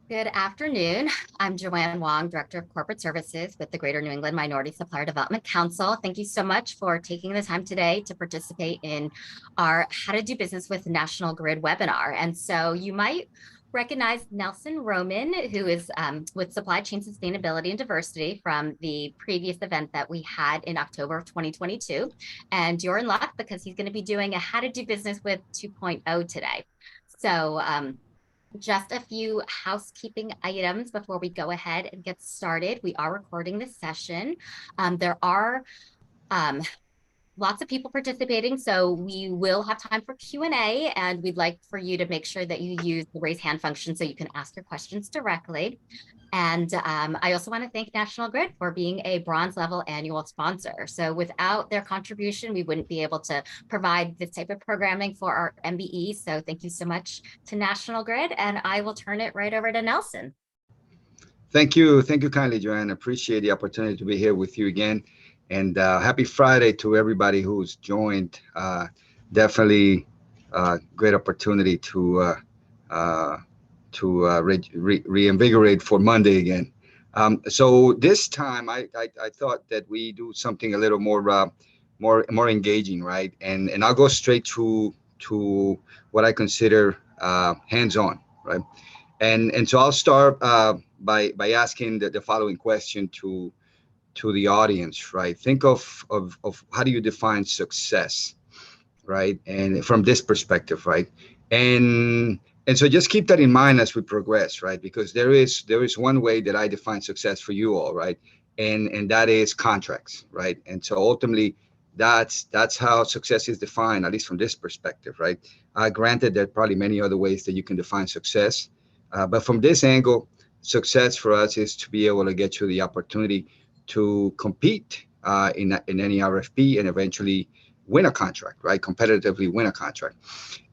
Good afternoon. I'm Joanne Wong, Director of Corporate Services with the Greater New England Minority Supplier Development Council. Thank you so much for taking the time today to participate in our How to Do Business with National Grid webinar. And so you might recognize Nelson Roman, who is with Supply Chain Sustainability and Diversity from the previous event that we had in October of 2022. And you're in luck because he's going to be doing a How to Do Business with 2.0 today. So just a few housekeeping items before we go ahead and get started. We are recording this session. There are um, lots of people participating, so we will have time for Q&A, and we'd like for you to make sure that you use the raise hand function so you can ask your questions directly. And I also want to thank National Grid for being a bronze level annual sponsor. So without their contribution, we wouldn't be able to provide this type of programming for our MBE. So thank you so much to National Grid, and I will turn it right over to Nelson. Thank you kindly, Joanne. Appreciate the opportunity to be here with you again. And happy Friday to everybody who's joined. Definitely great opportunity to reinvigorate for Monday again. So this time, I thought that we do something a little more engaging, right? And I'll go straight to what I consider hands-on, right? And so I'll start by asking the following question to the audience, right? Think of how do you define success, right? And from this perspective, right? And and so just keep that in mind as we progress, right? Because there is one way that I define success for you all, right? And that is contracts, right? And so ultimately, that's how success is defined, at least from this perspective, right? Granted, there are probably many other ways that you can define success, but from this angle, success for us is to be able to get you the opportunity to compete in any RFP and eventually win a contract, right? Competitively win a contract.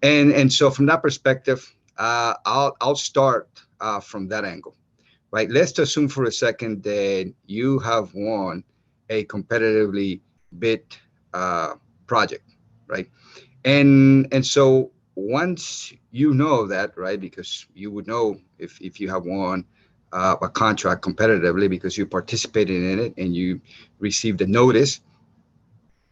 And so from that perspective, I'll start from that angle, right? Let's assume for a second that you have won a competitively bid project, right? And so once you know that, right, because you would know if you have won a contract competitively because you participated in it and you received a notice,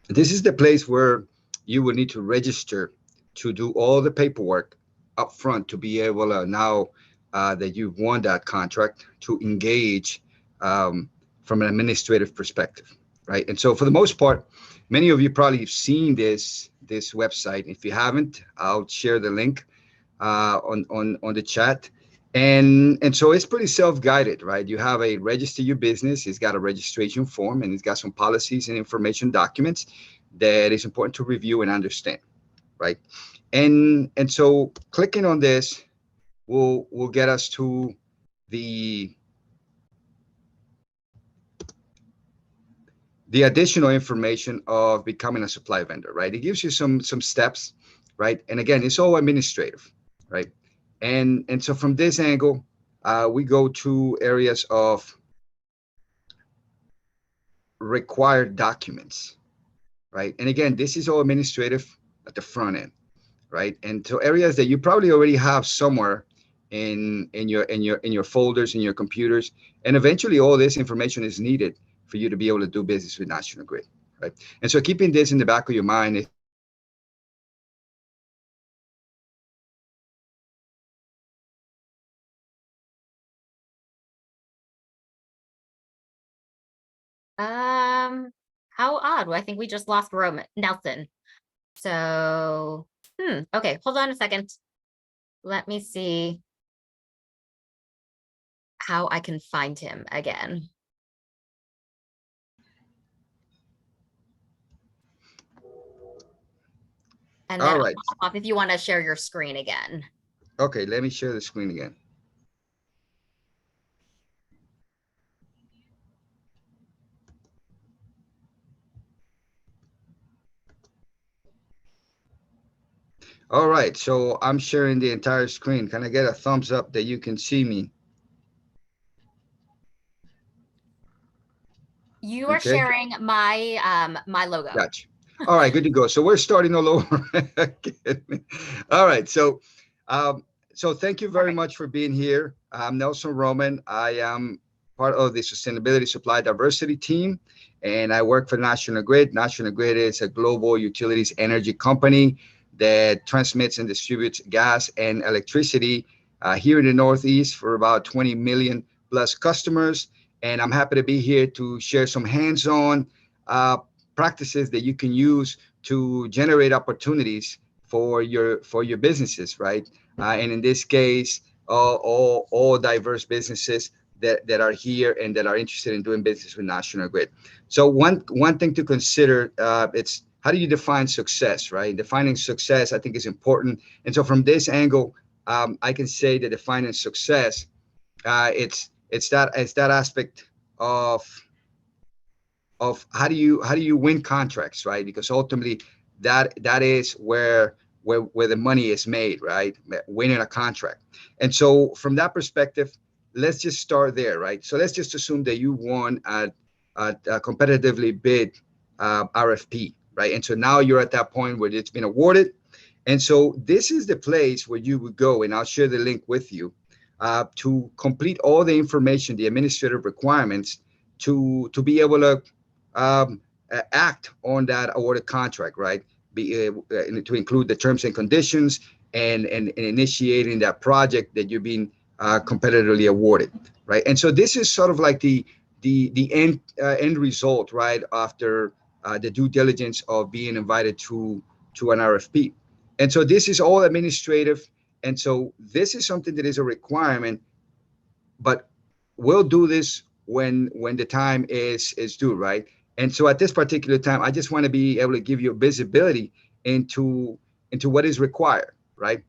this is the place where you would need to register to do all the paperwork up front to be able to now that you've won that contract to engage from an administrative perspective, right? And so for the most part, many of you probably have seen this website. If you haven't, I'll share the link on the chat. And so it's pretty self-guided, right? You have a register your business. It's got a registration form and it's got some policies and information documents that is important to review and understand, right? And so clicking on this will get us to the additional information of becoming a supply vendor, right? It gives you some steps, right? And again, it's all administrative, right? And so from this angle, we go to areas of required documents, right? And again, this is all administrative at the front end, right? And so areas that you probably already have somewhere in your folders, in your computers, and eventually all this information is needed for you to be able to do business with National Grid, right? And so keeping this in the back of your mind is How odd. Well, I think we just lost Nelson. So, okay, hold on a second. Let me see how I can find him again. And then all right. I'll pop if you want to share your screen again. Okay, let me share the screen again. All right, so I'm sharing the entire screen. Can I get a thumbs up that you can see me? You are sharing my logo. Gotcha. All right, good to go. So we're starting all over. All right, so so thank you very much for being here. I'm Nelson Roman. I am part of the Sustainability Supply Diversity team, and I work for National Grid. National Grid is a global utilities energy company that transmits and distributes gas and electricity here in the Northeast for about 20 million plus customers. And I'm happy to be here to share some hands-on uh, practices that you can use to generate opportunities for your businesses, right? And in this case, all diverse businesses that are here and that are interested in doing business with National Grid. So one thing to consider, it's how do you define success, right? Defining success, I think, is important. And so from this angle, I can say that defining success, it's that aspect of how do you win contracts, right? Because ultimately that is where the money is made, right? Winning a contract. And so from that perspective, let's just start there, right? So let's just assume that you won a competitively bid RFP, right? And so now you're at that point where it's been awarded. And so this is the place where you would go, and I'll share the link with you to complete all the information, the administrative requirements to be able to um, act on that awarded contract, right? To include the terms and conditions and initiating that project that you're being competitively awarded, right? And so this is sort of like the end result, right, after the due diligence of being invited to an RFP. And so this is all administrative, and so this is something that is a requirement, but we'll do this when the time is due, right? And so at this particular time, I just want to be able to give you visibility into what is required, right?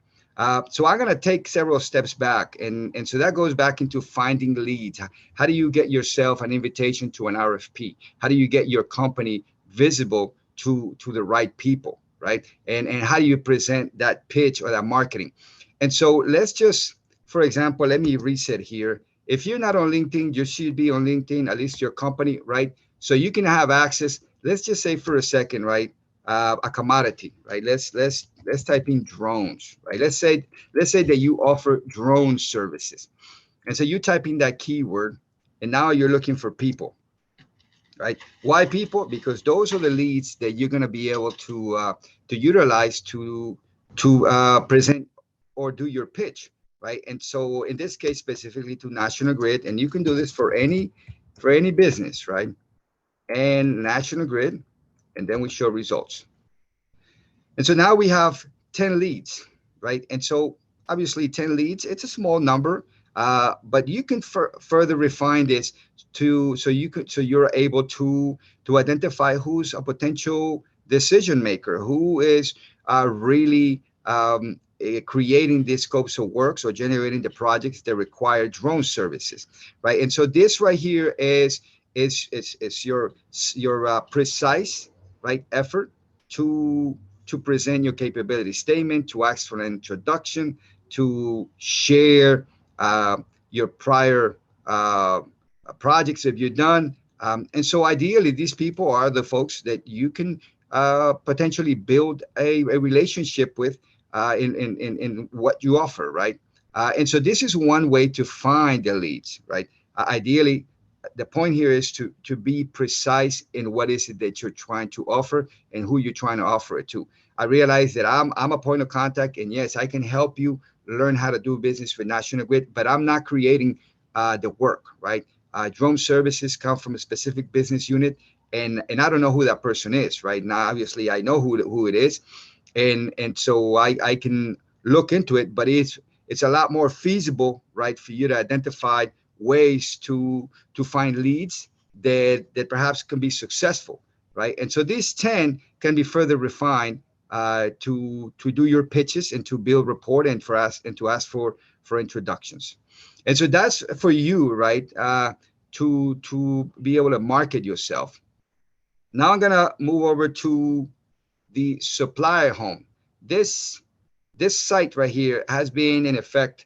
So I'm going to take several steps back, and so that goes back into finding leads. How do you get yourself an invitation to an RFP? How do you get your company visible to the right people, right? And how do you present that pitch or that marketing? And so let's just, for example, let me reset here. If you're not on LinkedIn, you should be on LinkedIn, at least your company, right? So you can have access. Let's just say for a second, right? A commodity, right? Let's type in drones, right? Let's say that you offer drone services, and so you type in that keyword, and now you're looking for people, right? Why people? Because those are the leads that you're going to be able to utilize to present or do your pitch, right? And so in this case, specifically to National Grid, and you can do this for any business, right? And National Grid, and then we show results. And so now we have 10 leads, right? And so obviously 10 leads, it's a small number, but you can further refine this so you're able to identify who's a potential decision maker, who is really creating these scopes of works or generating the projects that require drone services, right? And so this right here is your precise, right, effort to present your capability statement, to ask for an introduction, to share your prior projects that you've done. And so ideally, these people are the folks that you can potentially build a relationship with in what you offer, right? And so this is one way to find the leads, right? Ideally, the point here is to be precise in what is it that you're trying to offer and who you're trying to offer it to. I realize that I'm a point of contact, and yes, I can help you learn how to do business with National Grid, but I'm not creating the work, right? Drone services come from a specific business unit, and I don't know who that person is, right? Now, obviously, I know who it is, and so I can look into it, but it's a lot more feasible, right, for you to identify ways to find leads that perhaps can be successful, right? And so these 10 can be further refined to do your pitches and to build rapport and to ask for introductions. And so that's for you, right? To be able to market yourself. Now I'm gonna move over to the supplier home. This site right here has been in effect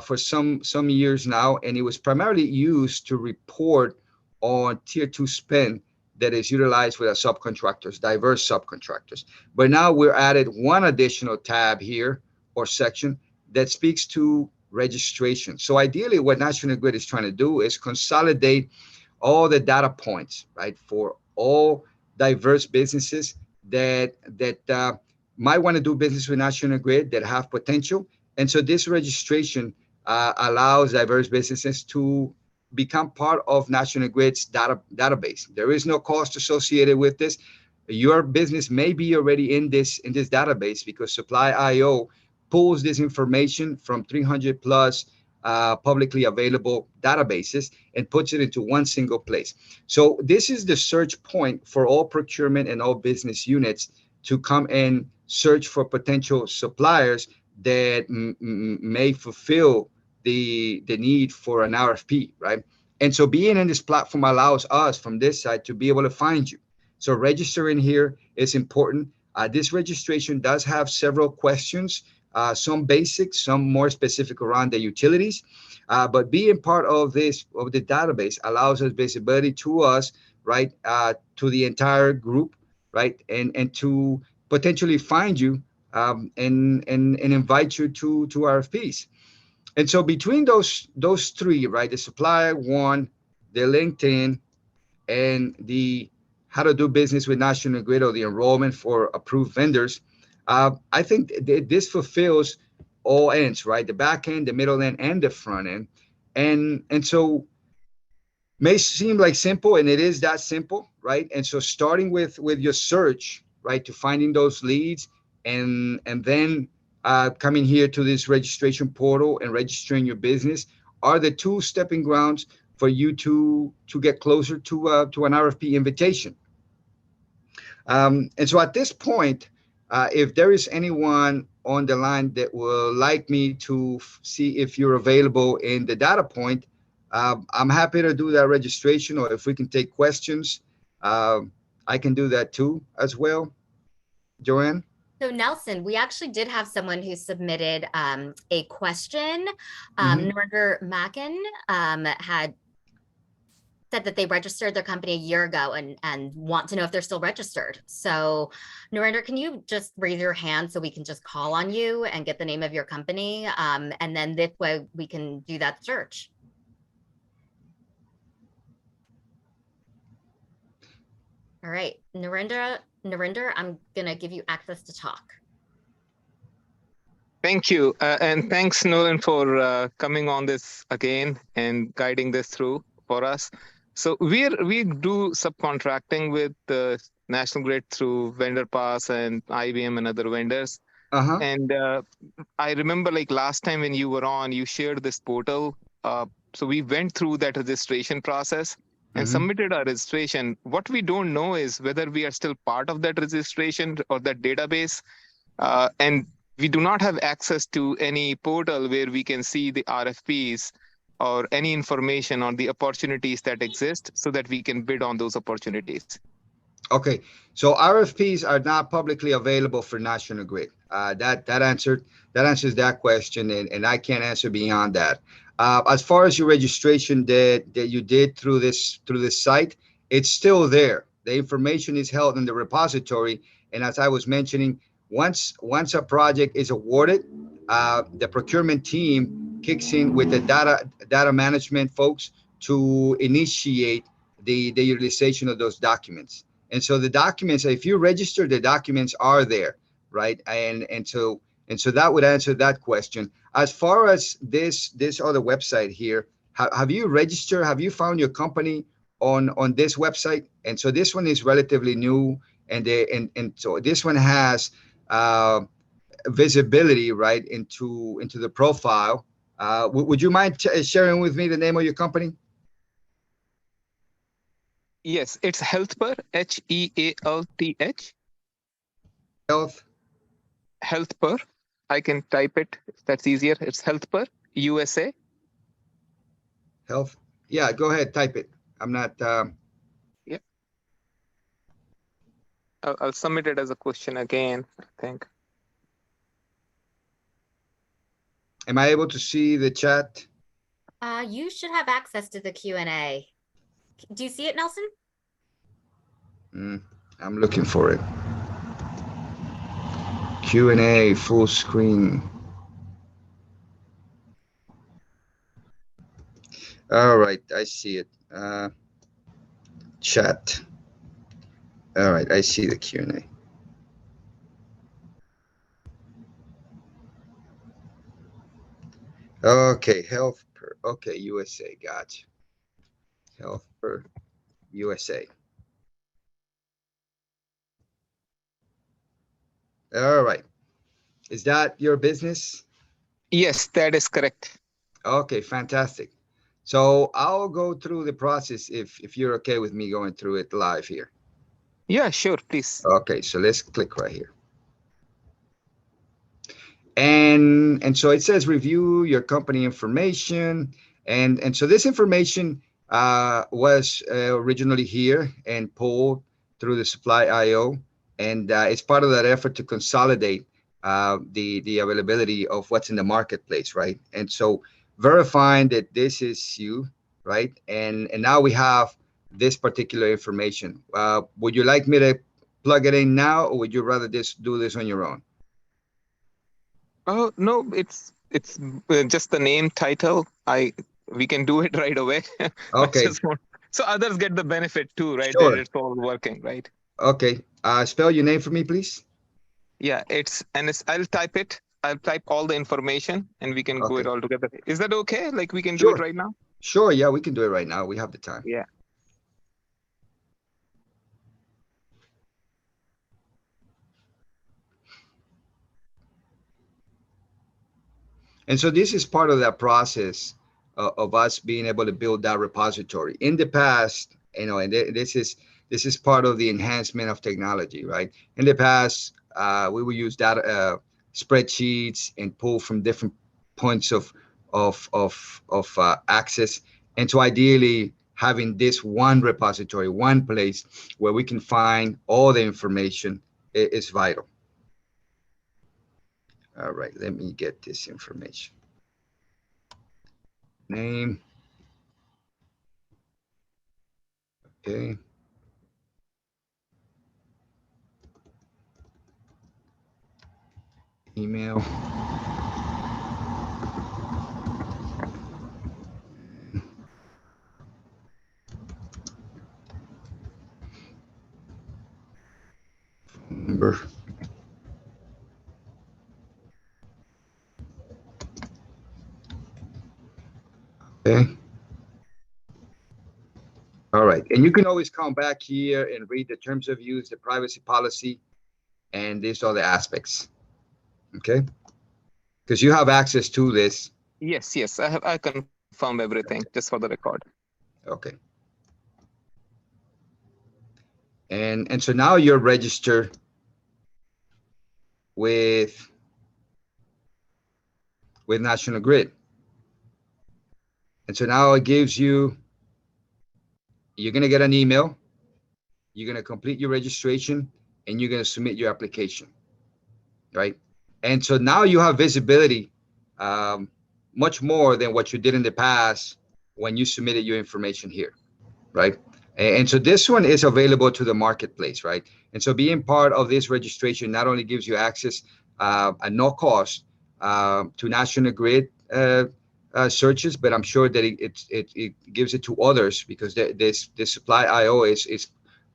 for some years now, and it was primarily used to report on tier two spend that is utilized with our subcontractors, diverse subcontractors. But now we're added one additional tab here or section that speaks to registration. So ideally, what National Grid is trying to do is consolidate all the data points, right, for all diverse businesses that might want to do business with National Grid that have potential. And so this registration allows diverse businesses to become part of National Grid's database. There is no cost associated with this. Your business may be already in this database because Supply.io pulls this information from 300 plus publicly available databases and puts it into one single place. So this is the search point for all procurement and all business units to come and search for potential suppliers that may fulfill the need for an RFP, right? And so being in this platform allows us from this side to be able to find you. So registering here is important. This registration does have several questions, some basic, some more specific around the utilities. But being part of this, of the database, allows us visibility to us, right, to the entire group, right, and to potentially find you and invite you to RFPs. And so between those three, right, the supplier one, the LinkedIn, and the how to do business with National Grid or the enrollment for approved vendors, I think this fulfills all ends, right? The back end, the middle end, and the front end. And so may seem like simple, and it is that simple, right? And so starting with your search, right, to finding those leads, and then coming here to this registration portal and registering your business are the two stepping grounds for you to get closer to an RFP invitation. And so at this point, if there is anyone on the line that will like me to see if you're available in the data point, I'm happy to do that registration, or if we can take questions, I can do that too as well. Joanne? So Nelson, we actually did have someone who submitted a question. Mhm. Norinder Mackin had said that they registered their company a year ago and want to know if they're still registered. So Norinder, can you just raise your hand so we can just call on you and get the name of your company? And then this way we can do that search. All right, Norinder, I'm gonna give you access to talk. Thank you. And thanks, Nolan, for coming on this again and guiding this through for us. So we do subcontracting with the National Grid through Vendor Pass and IBM and other vendors. Uh-huh. And I remember like last time when you were on, you shared this portal. So we went through that registration process and submitted our registration. What we don't know is whether we are still part of that registration or that database. And we do not have access to any portal where we can see the RFPs or any information on the opportunities that exist so that we can bid on those opportunities. Okay, so RFPs are not publicly available for National Grid. That answers that question, and I can't answer beyond that. As far as your registration that you did through this site, it's still there. The information is held in the repository, and as I was mentioning, once a project is awarded, the procurement team kicks in with the data management folks to initiate the utilization of those documents. And so the documents, if you register, the documents are there, right? And so that would answer that question. As far as this other website here, have you registered? Have you found your company on this website? And so this one is relatively new, and so this one has visibility right into the profile. Would you mind sharing with me the name of your company? Yes, it's Healthper, Health. Health. Healthper. I can type it if that's easier. It's Healthper, USA. Health. Yeah, go ahead, type it. I'm not. Yeah. I'll submit it as a question again, I think. Am I able to see the chat? You should have access to the Q&A. Do you see it, Nelson? I'm looking for it. Q&A full screen. All right, I see it. Chat. All right, I see the Q&A. Okay, health per. Okay, USA. Gotcha. Health per USA. All right. Is that your business? Yes, that is correct. Okay, fantastic. So I'll go through the process if you're okay with me going through it live here. Yeah, sure, please. Okay, so let's click right here. And so it says review your company information, and so this information was originally here and pulled through the Supply IO, and it's part of that effort to consolidate the availability of what's in the marketplace, right? And so verifying that this is you, right? And now we have this particular information. Would you like me to plug it in now, or would you rather just do this on your own? Oh no, it's just the name title. We can do it right away. I Okay, just want so others get the benefit too, right? That sure. it's all working, right? Okay. Spell your name for me, please. Yeah, I'll type it. I'll type all the information and we can go it Okay. all together. Is that okay? Like we can do it Sure. right now? Sure. Yeah, we can do it right now. We have the time. Yeah. And so this is part of that process of us being able to build that repository. In the past, and this is part of the enhancement of technology, right? In the past, we would use data spreadsheets and pull from different points of access, and so ideally having this one repository, one place where we can find all the information is vital. All right, let me get this information. Name. Okay. Email. Phone number. Okay. All right. And you can always come back here and read the terms of use, the privacy policy, and these other aspects. Okay. Because you have access to this. Yes. I confirm everything just for the record. Okay. And so now you're registered with National Grid. And so now it gives you, you're going to get an email. You're going to complete your registration and you're going to submit your application. Right. And so now you have visibility much more than what you did in the past when you submitted your information here. Right. And so this one is available to the marketplace. Right. And so being part of this registration not only gives you access at no cost to National Grid searches, but I'm sure that it gives it to others because this Supply IO is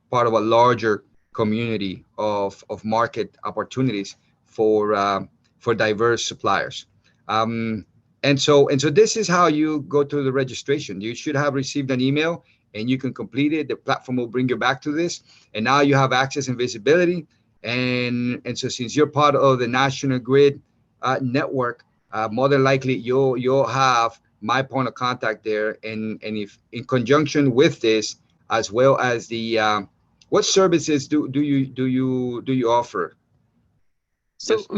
part of a larger community of market opportunities for diverse suppliers. And so this is how you go through the registration. You should have received an email and you can complete it. The platform will bring you back to this. And now you have access and visibility. And so since you're part of the National Grid network, more than likely you'll have my point of contact there. And if in conjunction with this, as well as the what services do you offer? So Just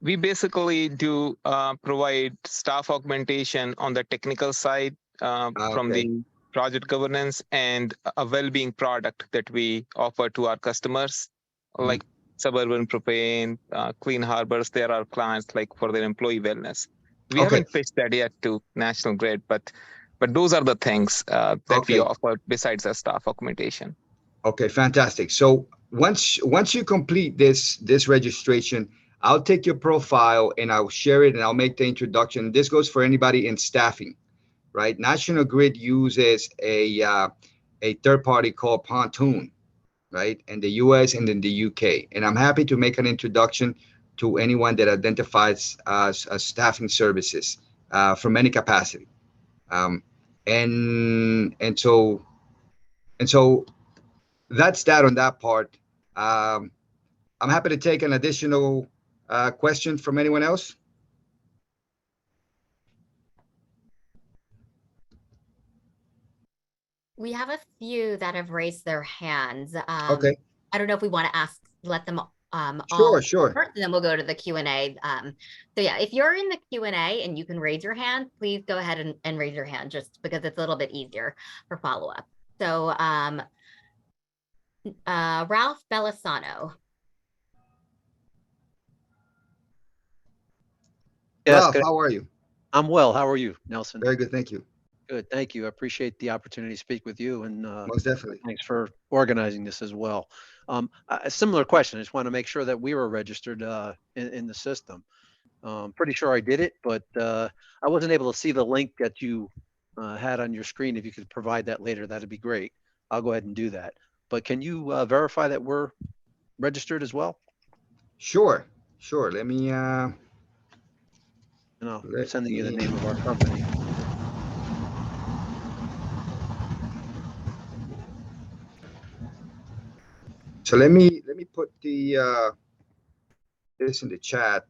we basically do provide staff augmentation on the technical side from okay. the project governance and a well-being product that we offer to our customers, like Suburban Propane, Clean Harbors. There are clients like for their employee wellness. We Okay. haven't pitched that yet to National Grid, but those are the things that we Okay. offer besides the staff augmentation. Okay, fantastic. So once you complete this registration, I'll take your profile and I'll share it and I'll make the introduction. This goes for anybody in staffing, right? National Grid uses a third party called Pontoon, right? In the US and in the UK. And I'm happy to make an introduction to anyone that identifies as staffing services from any capacity. Um, and so that's that on that part. Um, I'm happy to take an additional question from anyone else. We have a few that have raised their hands. Okay, I don't know if we want to let them sure, all sure. first, and then we'll go to the Q&A. So yeah, if you're in the Q&A and you can raise your hand, please go ahead and raise your hand, just because it's a little bit easier for follow-up. So Ralph Bellisano. Yes, Ralph, good. how are you? I'm well. How are you, Nelson? Very good, thank you. Good. Thank you. I appreciate the opportunity to speak with you, and Most definitely. thanks for organizing this as well. A similar question. I just want to make sure that we were registered in the system. Pretty sure I did it, but I wasn't able to see the link that you had on your screen. If you could provide that later, that'd be great. I'll go ahead and do that. But can you verify that we're registered as well? Sure, sure. Let me And I'll Let sending you the me- name of our company. so let me put the this in the chat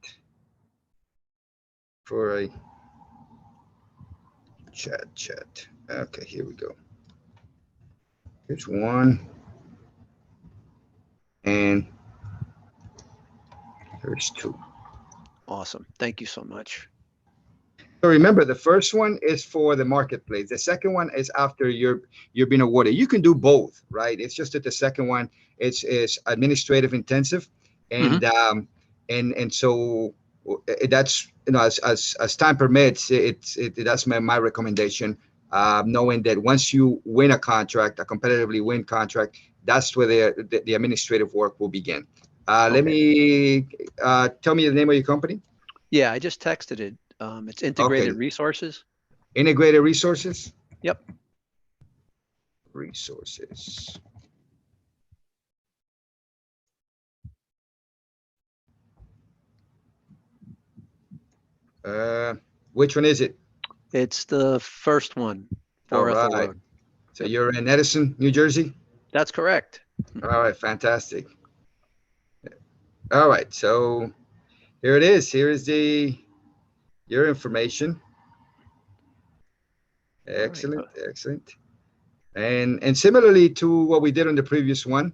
for a chat. Okay, here we go. Here's one, and here's two. Awesome. Thank you so much. So remember, the first one is for the marketplace. The second one is after you're being awarded. You can do both, right? It's just that the second one is administrative intensive, and and so that's, you know, as time permits, that's my recommendation. Knowing that once you win a contract, a competitively win contract, that's where the administrative work will begin. Let Okay. me tell me the name of your company. Yeah, I just texted it. It's Integrated Okay. Resources. Integrated Resources. Yep. Resources. Which one is it? It's the first one, All 4 Ethel right. Road. So you're in Edison, New Jersey? That's correct. All right, fantastic. All right, so here it is. Here is your information. Excellent, excellent. And similarly to what we did on the previous one,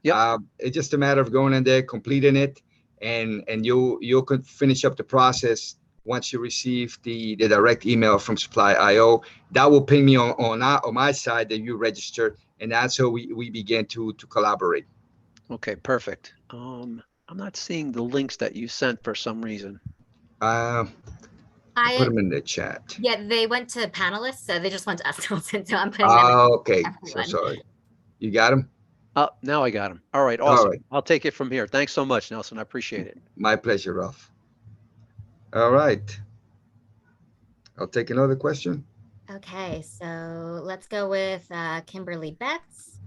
Yep. it's just a matter of going in there, completing it, and you'll could finish up the process once you receive the direct email from Supply.io. That will ping me on my side that you registered, and that's how we begin to collaborate. Okay, perfect. I'm not seeing the links that you sent for some reason. I put them in the chat. Yeah, they went to panelists, so they just went to us, Nelson. So I'm putting them in Okay, so everyone. sorry. You got them? Oh, now I got them. All right, awesome. I'll take it from here. Thanks so much, Nelson. I appreciate it. My pleasure, Ralph. All right. I'll take another question. Okay, so let's go with Kimberly Betts.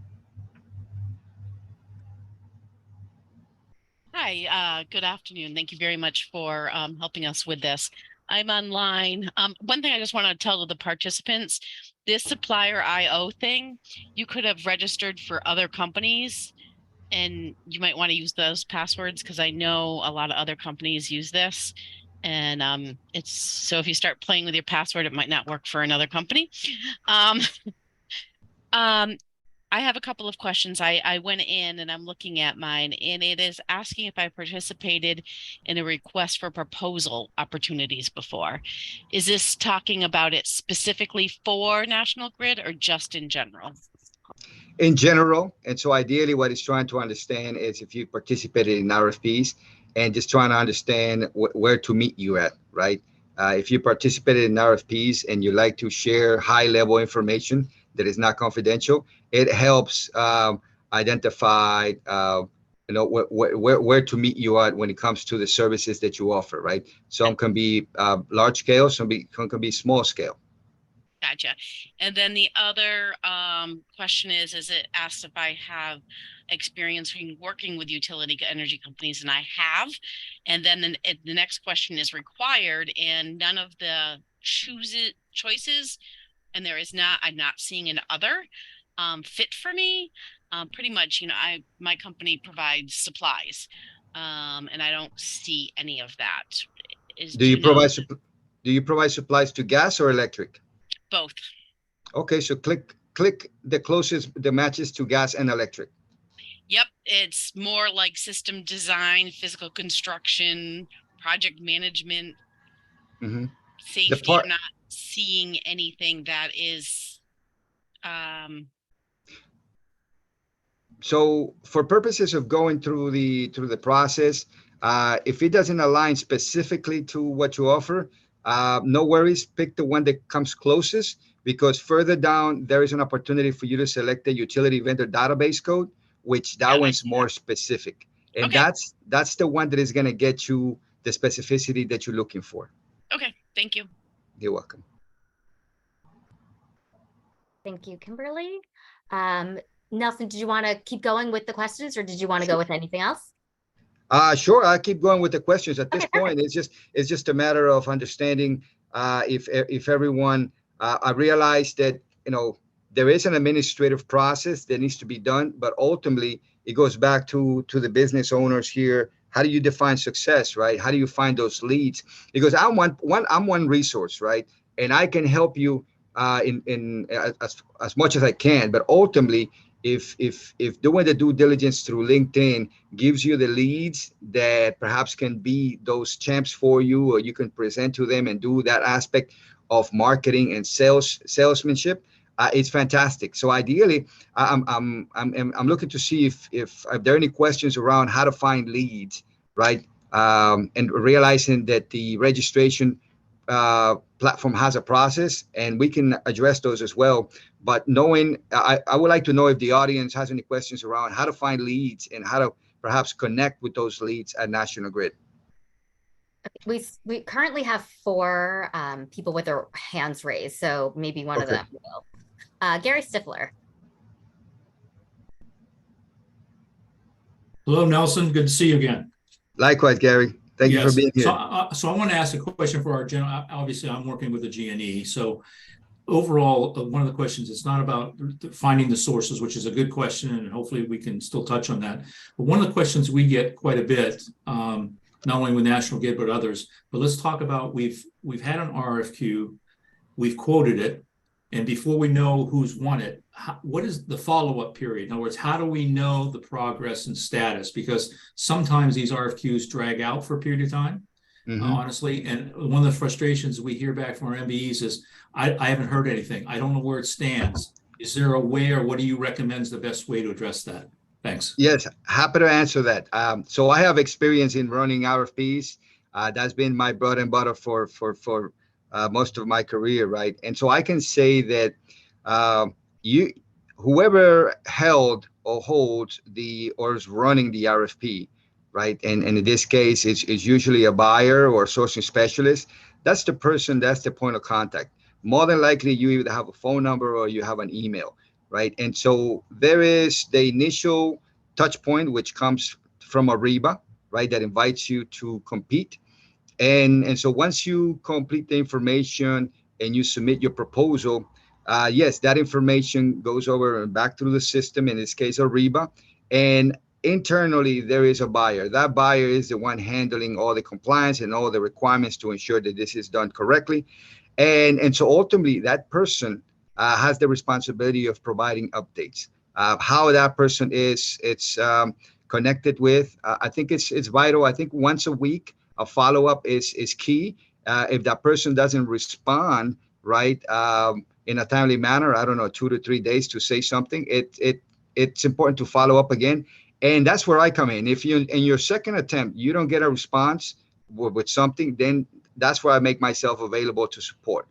Hi, good afternoon. Thank you very much for helping us with this. I'm online. One thing I just want to tell the participants, this Supply.io thing, you could have registered for other companies, and you might want to use those passwords, because I know a lot of other companies use this. And it's so if you start playing with your password, it might not work for another company. I have a couple of questions. I went in and I'm looking at mine, and it is asking if I participated in a request for proposal opportunities before. Is this talking about it specifically for National Grid or just in general? In general, and so ideally what it's trying to understand is if you participated in RFPs, and just trying to understand where to meet you at, right? If you participated in RFPs and you like to share high-level information that is not confidential, it helps identify, where to meet you at when it comes to the services that you offer, right? Some can be large scale, some can be small scale. Gotcha. And then the other question is it asked if I have experience working with utility energy companies, and I have. And then the next question is required, and none of the choices, and I'm not seeing an other fit for me. Pretty much, my company provides supplies, and I don't see any of that. Do you provide supplies to gas or electric? Both? Okay, so click the closest that matches to gas and electric. Yep, it's more like system design, physical construction, project management, safety. I'm not seeing anything that is. So for purposes of going through the process, if it doesn't align specifically to what you offer, no worries. Pick the one that comes closest, because further down there is an opportunity for you to select the utility vendor database code, which that one's more specific, and okay. that's the one that is going to get you the specificity that you're looking for. Okay, thank you. You're welcome. Thank you, Kimberly. Nelson, did you want to keep going with the questions, or did you want to go with anything else? Sure, I'll keep going with the questions. At this point, it's just a matter of understanding if everyone. I realize that there is an administrative process that needs to be done, but ultimately it goes back to the business owners here. How do you define success, right? How do you find those leads? Because I'm one resource, right? And I can help you in as much as I can, but ultimately, if doing the due diligence through LinkedIn gives you the leads that perhaps can be those champs for you, or you can present to them and do that aspect of marketing and salesmanship, it's fantastic. So ideally, I'm looking to see if there are any questions around how to find leads, right? And realizing that the registration platform has a process, and we can address those as well. But I would like to know if the audience has any questions around how to find leads and how to perhaps connect with those leads at National Grid. We currently have 4 people with their hands raised, so maybe one of them will. Gary Stifler. Hello, Nelson. Good to see you again. Likewise, Gary. Thank you for being here. So I want to ask a question for our general. Obviously, I'm working with the G&E. So overall, one of the questions, it's not about finding the sources, which is a good question, and hopefully we can still touch on that. But one of the questions we get quite a bit, not only with National Grid, but others, but let's talk about, we've had an RFQ, we've quoted it, and before we know who's won it, what is the follow-up period? In other words, how do we know the progress and status? Because sometimes these RFQs drag out for a period of time, honestly. And one of the frustrations we hear back from our MBEs is, I haven't heard anything. I don't know where it stands. Is there a way, or what do you recommend is the best way to address that? Thanks. Yes, happy to answer that. So I have experience in running RFPs. That's been my bread and butter for most of my career, right? And so I can say that whoever held or holds or is running the RFP, right? And in this case, it's usually a buyer or a sourcing specialist. That's the person, that's the point of contact. More than likely, you either have a phone number or you have an email, right? And so there is the initial touch point, which comes from Ariba, right? That invites you to compete. And so once you complete the information and you submit your proposal, yes, that information goes over and back through the system, in this case, Ariba. And internally, there is a buyer. That buyer is the one handling all the compliance and all the requirements to ensure that this is done correctly. And so ultimately, that person has the responsibility of providing updates. How that person is connected with, I think it's vital. I think once a week, a follow-up is key. If that person doesn't respond right in a timely manner, I don't know, 2 to 3 days to say something, it's important to follow up again. And that's where I come in. If you in your second attempt you don't get a response with something, then that's where I make myself available to support.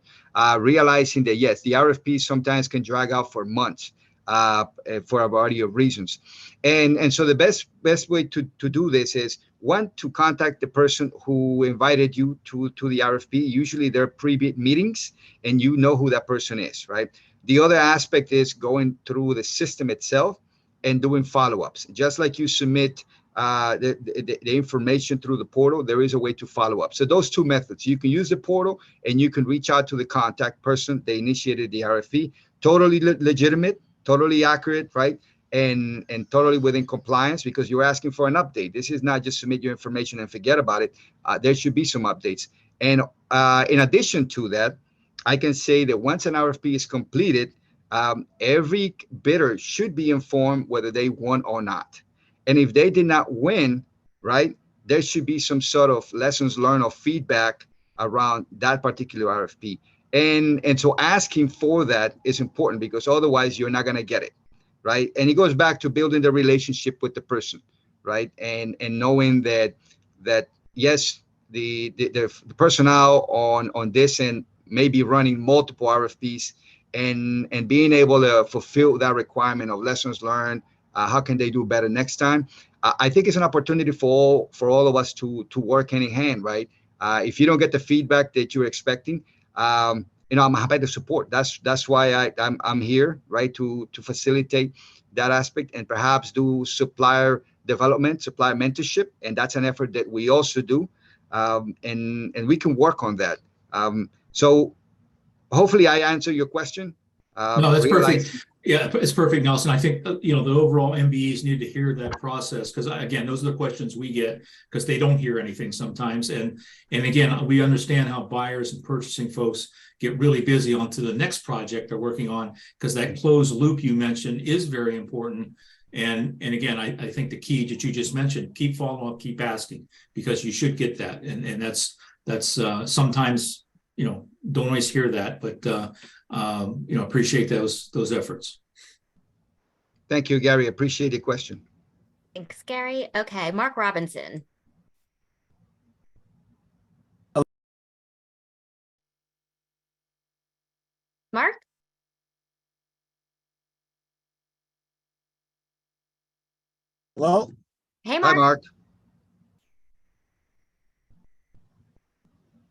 Realizing that yes, the RFP sometimes can drag out for months for a variety of reasons. And so the best way to do this is one, to contact the person who invited you to the RFP. Usually there are pre-bid meetings and you know who that person is, right? The other aspect is going through the system itself and doing follow-ups. Just like you submit the information through the portal, there is a way to follow up. So those two methods, you can use the portal and you can reach out to the contact person. They initiated the RFP, totally legitimate, totally accurate, right? And totally within compliance, because you're asking for an update. This is not just submit your information and forget about it. There should be some updates. And in addition to that, I can say that once an RFP is completed, every bidder should be informed whether they won or not. And if they did not win, right, there should be some sort of lessons learned or feedback around that particular RFP. And so asking for that is important, because otherwise you're not going to get it, right? And it goes back to building the relationship with the person, right? And knowing that yes, the personnel on this end may be running multiple RFPs, and being able to fulfill that requirement of lessons learned. How can they do better next time? I think it's an opportunity for all of us to work hand in hand, right? If you don't get the feedback that you're expecting, I'm happy to support. That's why I'm here, right, to facilitate that aspect and perhaps do supplier development, supplier mentorship, and that's an effort that we also do, and we can work on that. So hopefully I answer your question. No, that's perfect. Yeah, it's perfect, Nelson. I think, the overall MBEs need to hear that process, because again, those are the questions we get, because they don't hear anything sometimes. And again, we understand how buyers and purchasing folks get really busy onto the next project they're working on, because that closed loop you mentioned is very important. And again, I think the key that you just mentioned, keep following up, keep asking, because you should get that. And that's sometimes, don't always hear that, but appreciate those efforts. Thank you, Gary. Appreciate the question. Thanks, Gary. Okay, Mark Robinson. Mark? Hello? Hey, Hi, Mark. Mark.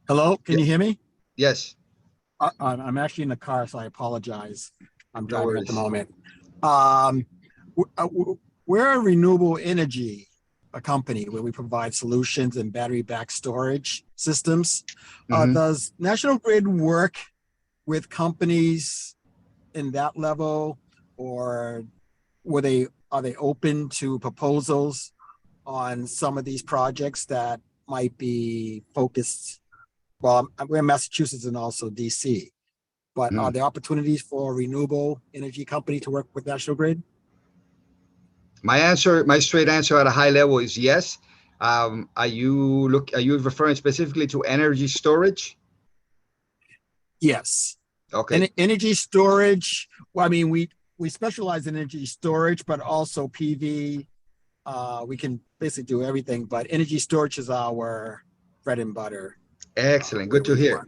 Hello? Can you hear me? Yes. I'm actually in the car, so I apologize. I'm No driving worries. at the moment. We're a renewable energy company where we provide solutions and battery-backed storage systems. Mhm. Does National Grid work with companies in that level, or are they open to proposals on some of these projects that might be focused? Well, we're in Massachusetts and also DC, but are there opportunities for a renewable energy company to work with National Grid? My straight answer at a high level is yes. Are you referring specifically to energy storage? Yes. Okay. Energy storage. Well, I mean, we specialize in energy storage, but also PV. We can basically do everything, but energy storage is our bread and butter. Excellent. Good to hear.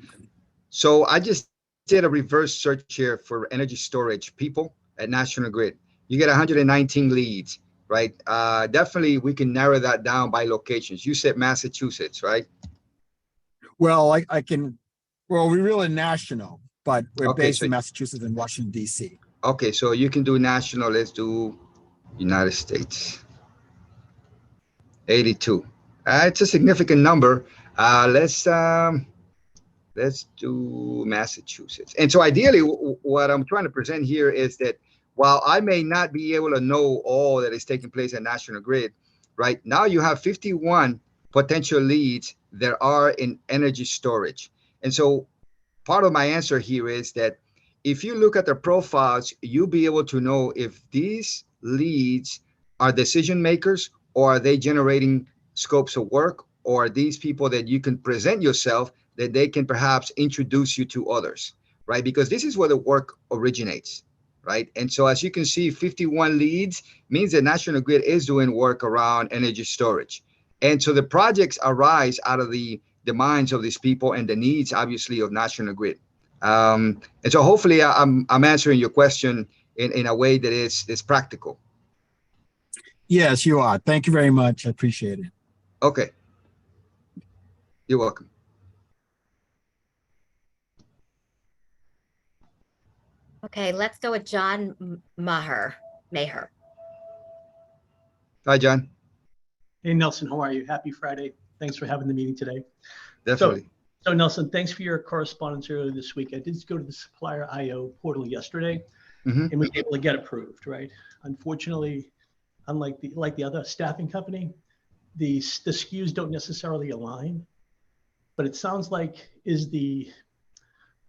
So I just did a reverse search here for energy storage people at National Grid. You get 119 leads, right? Definitely we can narrow that down by locations. You said Massachusetts, right? Well, we're really national, but we're Okay, based so- in Massachusetts and Washington, DC. Okay, so you can do national. Let's do United States. 82. It's a significant number. Let's do Massachusetts. And so ideally, what I'm trying to present here is that while I may not be able to know all that is taking place at National Grid, right now you have 51 potential leads that are in energy storage. And so part of my answer here is that if you look at their profiles, you'll be able to know if these leads are decision makers, or are they generating scopes of work, or are these people that you can present yourself that they can perhaps introduce you to others, right? Because this is where the work originates, right? And so as you can see, 51 leads means that National Grid is doing work around energy storage. And so the projects arise out of the minds of these people and the needs, obviously, of National Grid. And so hopefully I'm answering your question in a way that is practical. Yes, you are. Thank you very much. I appreciate it. Thank you. Have a good day. You too. Bye-bye. Bye-bye. Okay. You're welcome. Okay, let's go with John Maher. Maher. Hi, John. Hey, Nelson, how are you? Happy Friday. Thanks for having the meeting today. Definitely. So Nelson, thanks for your correspondence earlier this week. I did go to the Supplier IO portal yesterday Mhm. and we were able to get approved, right? Unfortunately, unlike the other staffing company, the SKUs don't necessarily align, but it sounds like is the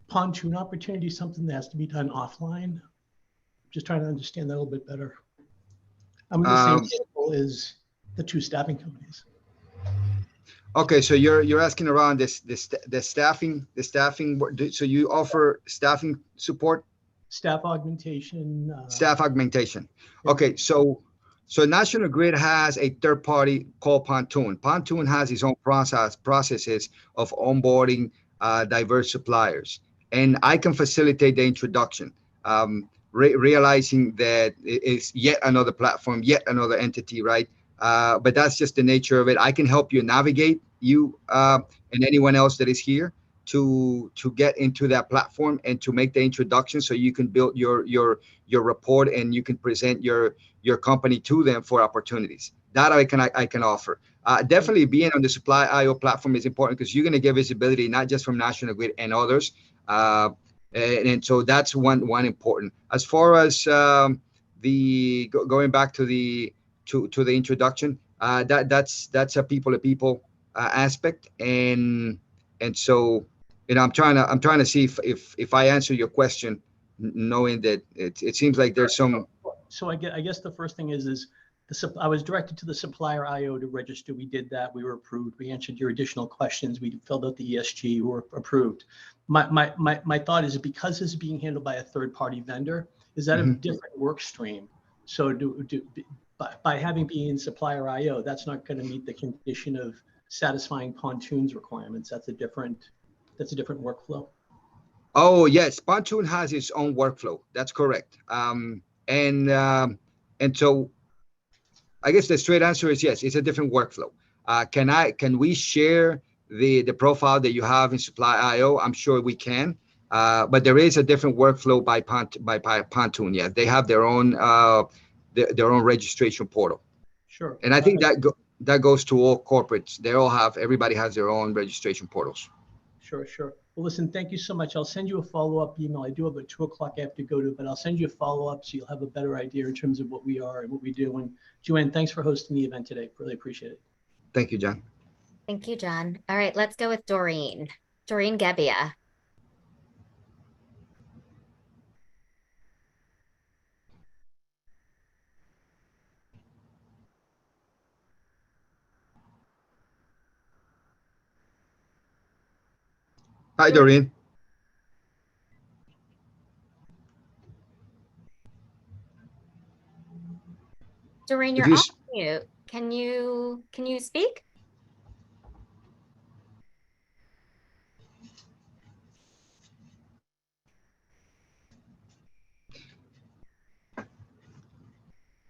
pontoon opportunity something that has to be done offline? Just trying to understand that a little bit better. I'm in the same table as the two staffing companies. Okay, so you're asking around the staffing. So you offer staffing support, Staff augmentation. staff augmentation. Yeah. Okay, so National Grid has a third party called Pontoon. Pontoon has its own processes of onboarding diverse suppliers, and I can facilitate the introduction. Realizing that it's yet another platform, yet another entity, right? But that's just the nature of it. I can help you navigate and anyone else that is here to get into that platform and to make the introduction, so you can build your report and you can present your company to them for opportunities. That I can offer. Definitely being on the Supply IO platform is important because you're going to get visibility not just from National Grid and others. And so that's one important. As far as going back to the introduction, that's a people to people aspect, and so I'm trying to see if I answer your question, knowing that it seems like there's some. So I guess the first thing is I was directed to the Supplier IO to register. We did that. We were approved. We answered your additional questions. We filled out the ESG. We were approved. My thought is, because this is being handled by a third party vendor, is that a different work stream? So by having being in Supplier IO, that's not going to meet the condition of satisfying Pontoon's requirements. That's a different workflow. Oh yes, Pontoon has its own workflow. That's correct. And so I guess the straight answer is yes, it's a different workflow. Can we share the profile that you have in Supply IO? I'm sure we can. But there is a different workflow by Pontoon. Yeah, they have their own registration portal. Sure. And I think that goes to all corporates. Everybody has their own registration portals. Sure. Well, listen, thank you so much. I'll send you a follow-up email. I do have a 2 o'clock I have to go to, but I'll send you a follow-up so you'll have a better idea in terms of what we are and what we do. And Joanne, thanks for hosting the event today. Really appreciate it. Thank you, John. Thank you, John. All right, let's go with Doreen. Doreen Gebbia. Hi, Doreen. Doreen, you're off mute. Can you speak?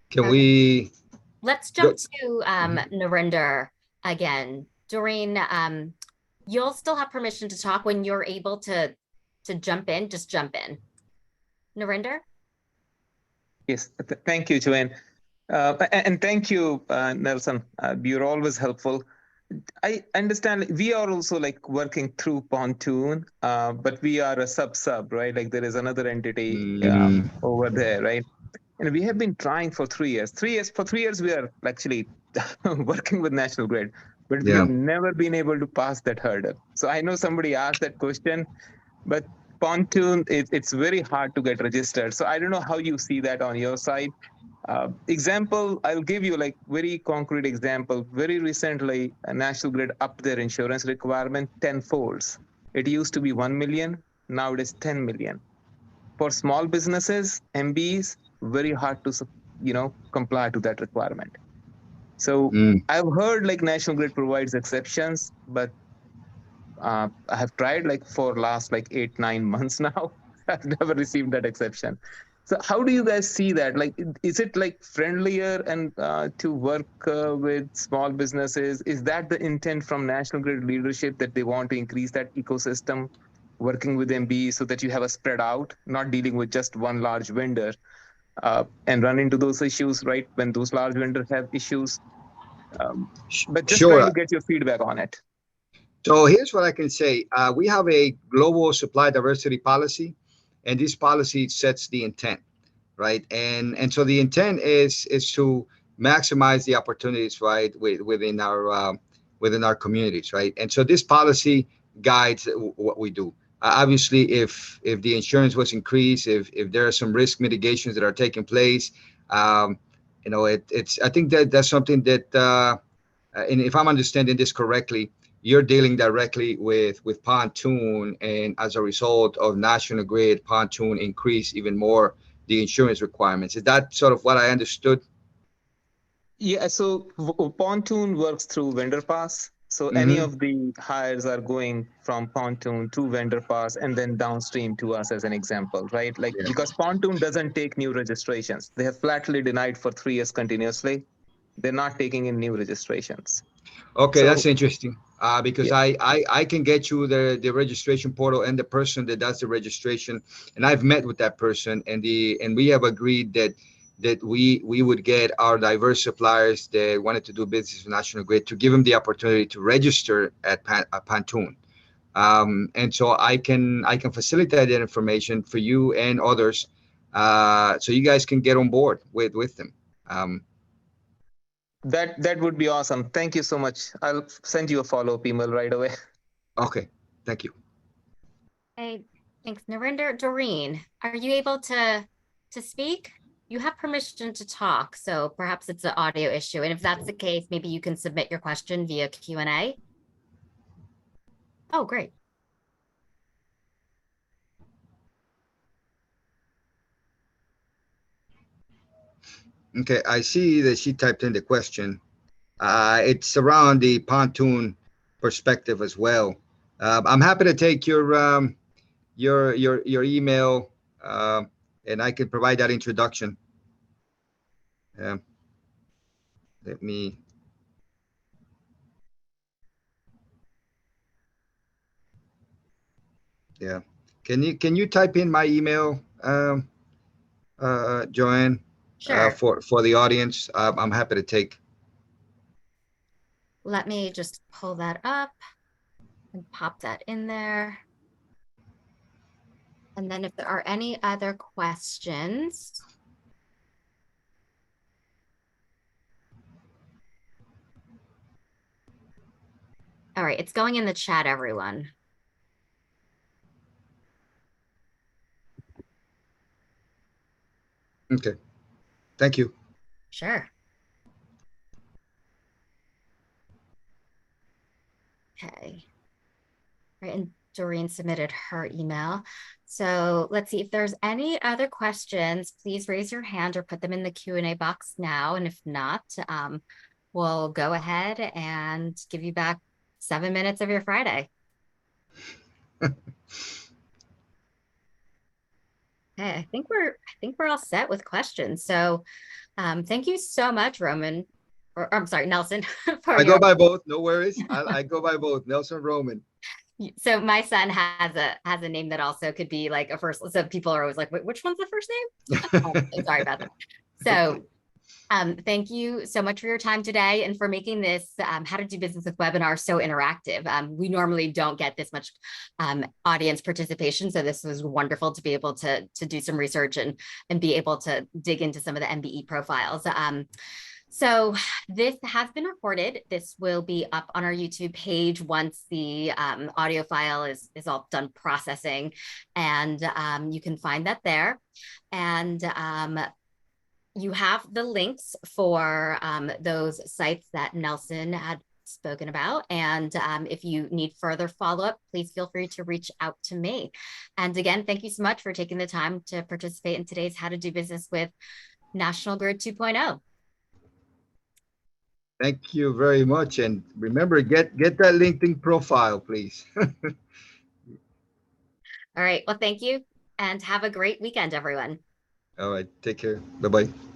Can we? Let's jump to Narinder again. Doreen, you'll still have permission to talk when you're able to jump in. Just jump in. Narinder? Yes, thank you, Joanne. And thank you, Nelson. You're always helpful. I understand we are also like working through Pontoon, but we are a sub, right? Like there is another entity over there, right? And we have been trying for 3 years. For 3 years, we are actually working with National Grid, but we have never been able to pass that hurdle. So I know somebody asked that question, but Pontoon, it's very hard to get registered. So I don't know how you see that on your side. Example, I'll give you like very concrete example. Very recently, National Grid upped their insurance requirement 10-folds. It used to be 1 million, now it is 10 million. For small businesses, MBs, very hard to comply to that requirement. So I've heard like National Grid provides exceptions, but I have tried like for last like 8-9 months now. I've never received that exception. So how do you guys see that? Like, is it like friendlier and to work with small businesses? Is that the intent from National Grid leadership, that they want to increase that ecosystem, working with MB so that you have a spread out, not dealing with just one large vendor and run into those issues, right? When those large vendors have issues, but just trying Sure. to get your feedback on it. So here's what I can say. We have a global supply diversity policy, and this policy sets the intent, right? And so the intent is to maximize the opportunities, right, within our communities, right? And so this policy guides what we do. Obviously, if the insurance was increased, if there are some risk mitigations that are taking place, it's I think that's something that, and if I'm understanding this correctly, you're dealing directly with Pontoon, and as a result of National Grid, Pontoon increase even more the insurance requirements. Is that sort of what I understood? Yeah, so Pontoon works through vendor pass. So any of the hires are going from Pontoon to vendor pass and then downstream to us, as an example, right? Like, Yeah. because Pontoon doesn't take new registrations. They have flatly denied for 3 years continuously. They're not taking in new registrations. Okay, So- that's interesting. Because Yeah. I can get you the registration portal and the person that does the registration, and I've met with that person, and we have agreed that we would get our diverse suppliers that wanted to do business with National Grid to give them the opportunity to register at Pontoon. And so I can facilitate that information for you and others, so you guys can get on board with them. That would be awesome. Thank you so much. I'll send you a follow-up email right away. Okay, thank you. Hey, thanks, Narinder. Doreen, are you able to speak? You have permission to talk, so perhaps it's an audio issue. And if that's the case, maybe you can submit your question via Q&A. Oh, great. Okay, I see that she typed in the question. It's around the Pontoon perspective as well. I'm happy to take your email, and I can provide that introduction. Let me. Yeah, can you type in my email, Joanne? Sure. For the audience, I'm happy to take. Let me just pull that up and pop that in there. And then if there are any other questions. All right, it's going in the chat, everyone. Okay, thank you. Sure. Okay. Right, and Doreen submitted her email. So let's see if there's any other questions. Please raise your hand or put them in the Q&A box now. And if not, we'll go ahead and give you back 7 minutes of your Friday. Okay, I think we're all set with questions. So thank you so much, Roman, or I'm sorry, Nelson. I go by both, no worries. I go by both, Nelson, Roman. So my son has a name that also could be like a first. So people are always like, wait, which one's the first name? Sorry about that. So thank you so much for your time today and for making this How to Do Business with webinar so interactive. We normally don't get this much audience participation. So this was wonderful to be able to do some research and be able to dig into some of the MBE profiles. So this has been recorded. This will be up on our YouTube page once the audio file is all done processing, and you can find that there. And you have the links for those sites that Nelson had spoken about. And if you need further follow-up, please feel free to reach out to me. And again, thank you so much for taking the time to participate in today's How to Do Business with National Grid 2.0. Thank you very much. And remember, get that LinkedIn profile, please. All right. Well, thank you and have a great weekend, everyone. All right. Take care. Bye-bye.